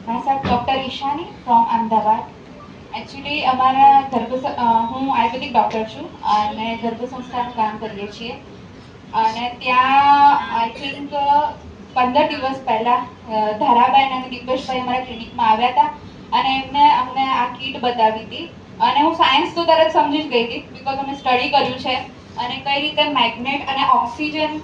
myself Dr. Ishani from Ahmedabad. Actually અમારા હું આયુર્વેદિક doctor છું અને ગર્ભસંસ્થાનું કામ કરીએ છીએ અને ત્યાં આઈ થિંક 15 દિવસ પહેલાં ધારાબેન અને દિપેશભાઈ અમારા ક્લિનિકમાં આવ્યા હતા અને એમને અમને આ કીટ બતાવી હતી અને હું સાયન્સ તો તરત સમજી જ ગઈ હતી બિકોઝ અમે સ્ટડી કર્યું છે અને કઈ રીતે મેગ્નેટ અને ઓક્સિજન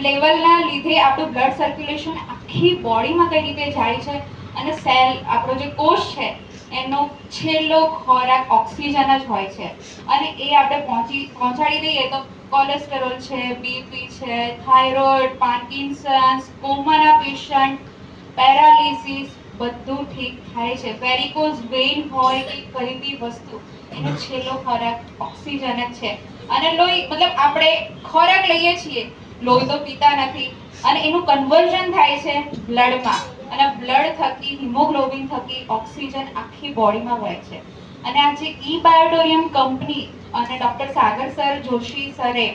લેવલના લીધે આપણું બ્લડ સર્ક્યુલેશન આખી બોડીમાં કઈ રીતે જાય છે અને સેલ આપણો જે કોષ છે એનો છેલ્લો ખોરાક ઓક્સિજન જ હોય છે અને એ આપણે પહોંચાડી દઈએ તો કોલેસ્ટેરોલ છે, બીપી છે, થાઇરોઇડ, પાર્કિન્સન્સ, કોમાના પેશન્ટ, પેરાલિસિસ બધું ઠીક થાય છે. વેરિકોઝ વેઇન હોય કે કઈ બી વસ્તુ એનો છેલ્લો ખોરાક ઓક્સિજન જ છે અને લોહી મતલબ આપણે ખોરાક લઈએ છીએ, લોહી તો પીતા નથી અને એનું કન્વર્ઝન થાય છે બ્લડમાં અને બ્લડ થકી હિમોગ્લોબિન થકી ઓક્સિજન આખી બોડીમાં વહે છે. અને આ જે બાયોટોરિયમ કંપની અને ડોક્ટર સાગર સર જોશી સરે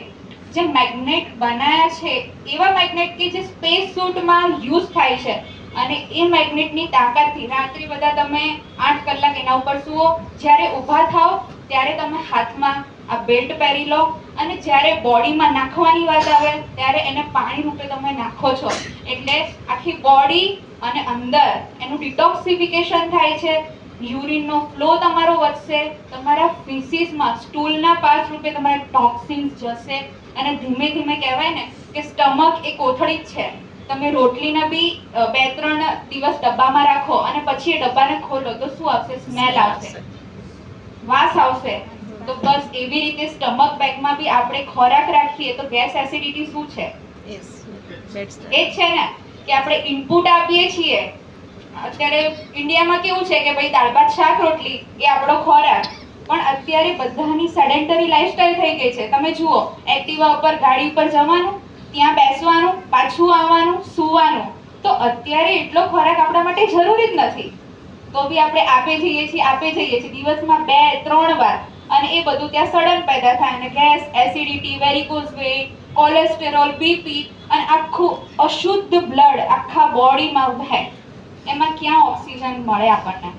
જે મેગ્નેટ બનાયા છે એવા મેગ્નેટ કે જે સ્પેસ સૂટમાં યુઝ થાય છે અને એ મેગ્નેટની તાકાતથી રાત્રિ બધા તમે 8 કલાક એના ઉપર સુવો, જ્યારે ઊભા થાઓ ત્યારે તમે હાથમાં આ બેલ્ટ પહેરી લો અને જ્યારે બોડીમાં નાખવાની વાત આવે ત્યારે એને પાણી રૂપે તમે નાખો છો એટલે આખી બોડી અને અંદર એનું ડિટોક્સિફિકેશન થાય છે, યુરિનનો ફ્લો તમારો વધશે, તમારા ફીસીસમાં સ્ટૂલના પાસ રૂપે તમારા ટોક્સિન્સ જશે અને ધીમે ધીમે કહેવાય ને કે સ્ટમક એ કોથળી જ છે. તમે રોટલીને બી 2-3 દિવસ ડબ્બામાં રાખો અને પછી એ ડબ્બાને ખોલો તો શું આવશે? સ્મેલ આવશે, વાસ આવશે. તો બસ એવી રીતે સ્ટમક બેગમાં બી આપણે ખોરાક રાખીએ તો ગેસ એસિડિટી શું છે? એ જ છે ને કે આપણે ઇનપુટ આપીએ છીએ. અત્યારે ઇન્ડિયામાં કેવું છે કે ભાઈ દાળ ભાત શાક રોટલી એ આપણો ખોરાક, પણ અત્યારે બધાની સેડેન્ટરી લાઈફસ્ટાઈલ થઈ ગઈ છે. તમે જુઓ, એક્ટિવા ઉપર ગાડી ઉપર જવાનું, ત્યાં બેસવાનું, પાછું આવવાનું, સૂવાનું. તો અત્યારે એટલો ખોરાક આપણા માટે જરૂરી જ નથી, તો બી આપણે આપે જઈએ છીએ દિવસમાં 2-3 વાર અને એ બધું ત્યાં સડન પેદા થાય અને gas, acidity, varicose vein, cholesterol, BP અને આખું અશુદ્ધ બ્લડ આખા બોડીમાં વહે. એમાં ક્યાં ઓક્સિજન મળે આપણને?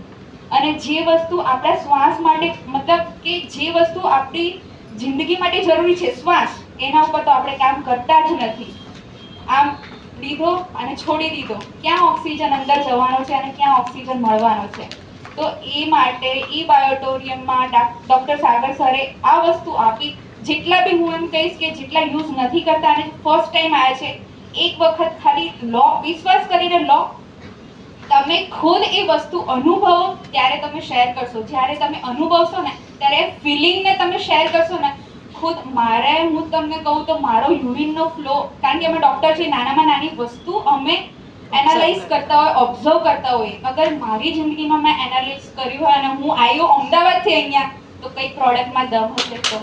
અને જે વસ્તુ આપણા શ્વાસ માટે મતલબ કે જે વસ્તુ આપણી જિંદગી માટે જરૂરી છે, શ્વાસ, એના ઉપર તો આપણે કામ કરતા જ નથી. આમ લીધો અને છોડી દીધો, ક્યાં ઓક્સિજન અંદર જવાનો છે અને ક્યાં ઓક્સિજન મળવાનો છે? તો એ માટે બાયોટોરિયમમાં ડોક્ટર સાગર સરે આ વસ્તુ આપી. જેટલા બી હું એમ કહીશ કે જેટલા યુઝ નથી કરતા અને ફર્સ્ટ ટાઈમ આવ્યા છે, એક વખત ખાલી લો, વિશ્વાસ કરીને લો. તમે ખુદ એ વસ્તુ અનુભવો ત્યારે તમે શેર કરશો. જ્યારે તમે અનુભવશો ને ત્યારે ફિલિંગને તમે શેર કરશો ને. ખુદ હું તમને કહું તો મારો યુરિનનો ફ્લો, કારણ કે અમે ડોક્ટર છીએ, નાનામાં નાની વસ્તુ અમે એનાલાઇઝ કરતા હોય, ઓબ્ઝર્વ કરતા હોય. અગર મારી જિંદગીમાં મેં એનાલાઇઝ કર્યું હોય અને હું આવ્યો અમદાવાદથી અહીંયા તો કઈ પ્રોડક્ટમાં દમ હશે તો